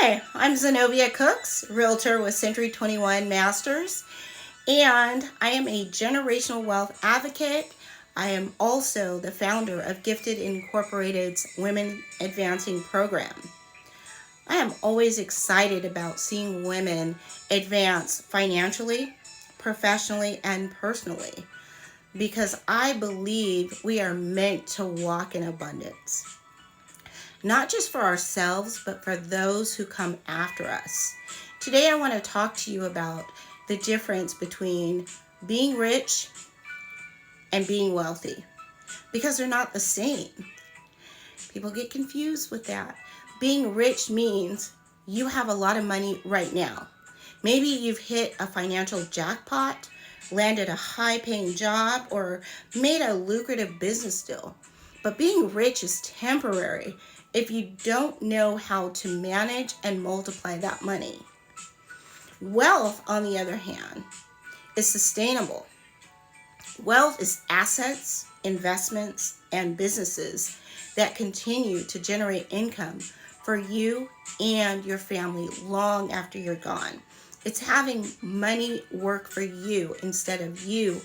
Hi, I'm Zenobia Cooks, realtor with Century 21 Masters, and I am a generational wealth advocate. I am also the founder of Gifted Incorporated's Women Advancing Program. I am always excited about seeing women advance financially, professionally, and personally because I believe we are meant to walk in abundance. Not just for ourselves, but for those who come after us. Today, I want to talk to you about the difference between being rich and being wealthy because they're not the same. People get confused with that. Being rich means you have a lot of money right now. Maybe you've hit a financial jackpot, landed a high-paying job, or made a lucrative business deal. But being rich is temporary if you don't know how to manage and multiply that money. Wealth, on the other hand, is sustainable. Wealth is assets, investments, and businesses that continue to generate income for you and your family long after you're gone. It's having money work for you instead of you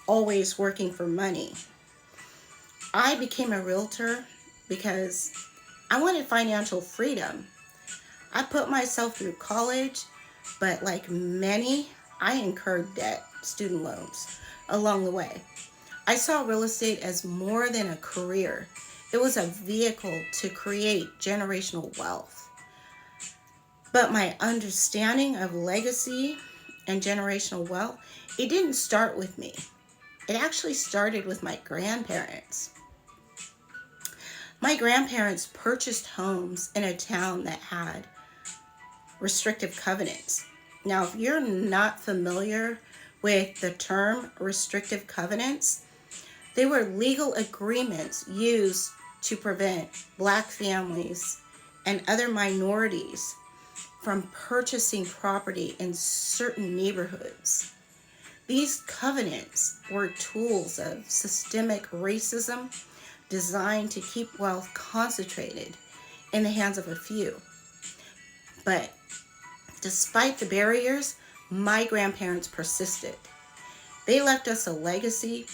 always working for money. I became a realtor because I wanted financial freedom. I put myself through college, but like many, I incurred debt, student loans, along the way. I saw real estate as more than a career. It was a vehicle to create generational wealth. But my understanding of legacy and generational wealth, it didn't start with me. It actually started with my grandparents. My grandparents purchased homes in a town that had restrictive covenants. Now, if you're not familiar with the term restrictive covenants, they were legal agreements used to prevent Black families and other minorities from purchasing property in certain neighborhoods. These covenants were tools of systemic racism designed to keep wealth concentrated in the hands of a few. But despite the barriers, my grandparents persisted. They left us a legacy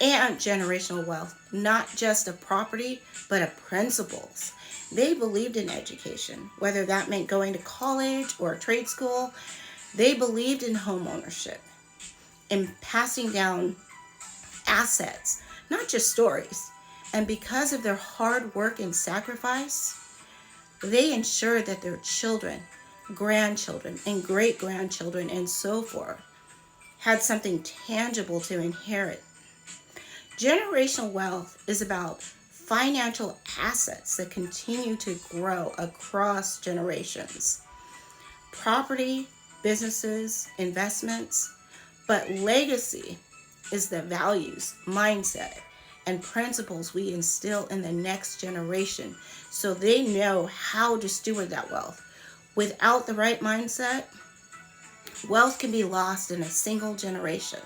and generational wealth, not just of property, but of principles. They believed in education, whether that meant going to college or trade school. They believed in home ownership, in passing down assets, not just stories. And because of their hard work and sacrifice, they ensured that their children, grandchildren, and great-grandchildren, and so forth, had something tangible to inherit. Generational wealth is about financial assets that continue to grow across generations. Property, businesses, investments, but legacy is the values, mindset, and principles we instill in the next generation so they know how to steward that wealth. Without the right mindset, wealth can be lost in a single generation.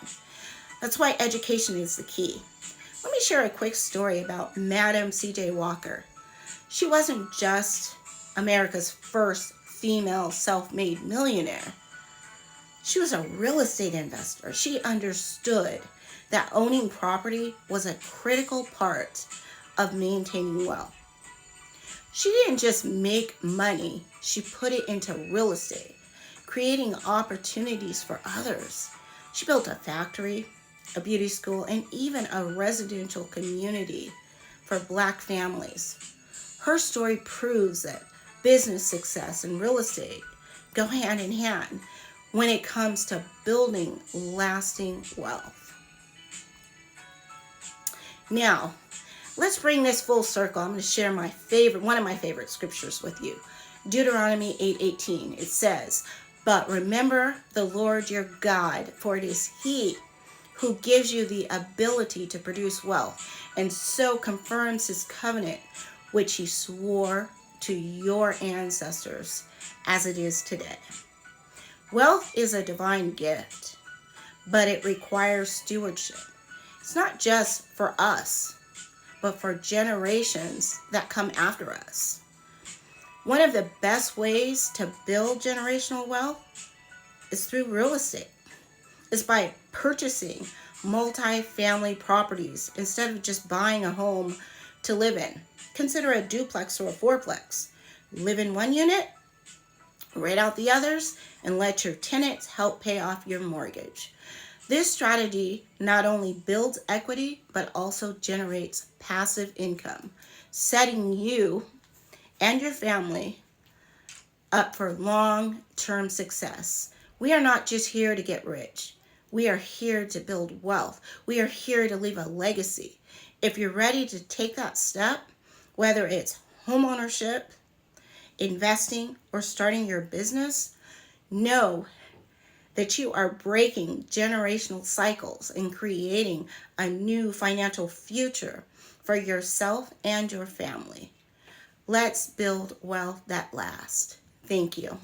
That's why education is the key. Let me share a quick story about Madam C.J. Walker. She wasn't just America's first female self-made millionaire. She was a real estate investor. She understood that owning property was a critical part of maintaining wealth. She didn't just make money, she put it into real estate, creating opportunities for others. She built a factory, a beauty school, and even a residential community for Black families. Her story proves that business success and real estate go hand in hand when it comes to building lasting wealth. Now, let's bring this full circle. I'm going to share one of my favorite scriptures with you. Deuteronomy 8:18. It says, "But remember the Lord your God, for it is He who gives you the ability to produce wealth, and so confirms His covenant, which He swore to your ancestors, as it is today." Wealth is a divine gift, but it requires stewardship. It's not just for us, but for generations that come after us. One of the best ways to build generational wealth is through real estate. It's by purchasing multi-family properties instead of just buying a home to live in. Consider a duplex or a fourplex. Live in one unit, rent out the others, and let your tenants help pay off your mortgage. This strategy not only builds equity, but also generates passive income, setting you and your family up for long-term success. We are not just here to get rich. We are here to build wealth. We are here to leave a legacy. If you're ready to take that step, whether it's homeownership, investing, or starting your business, know that you are breaking generational cycles and creating a new financial future for yourself and your family. Let's build wealth that lasts. Thank you.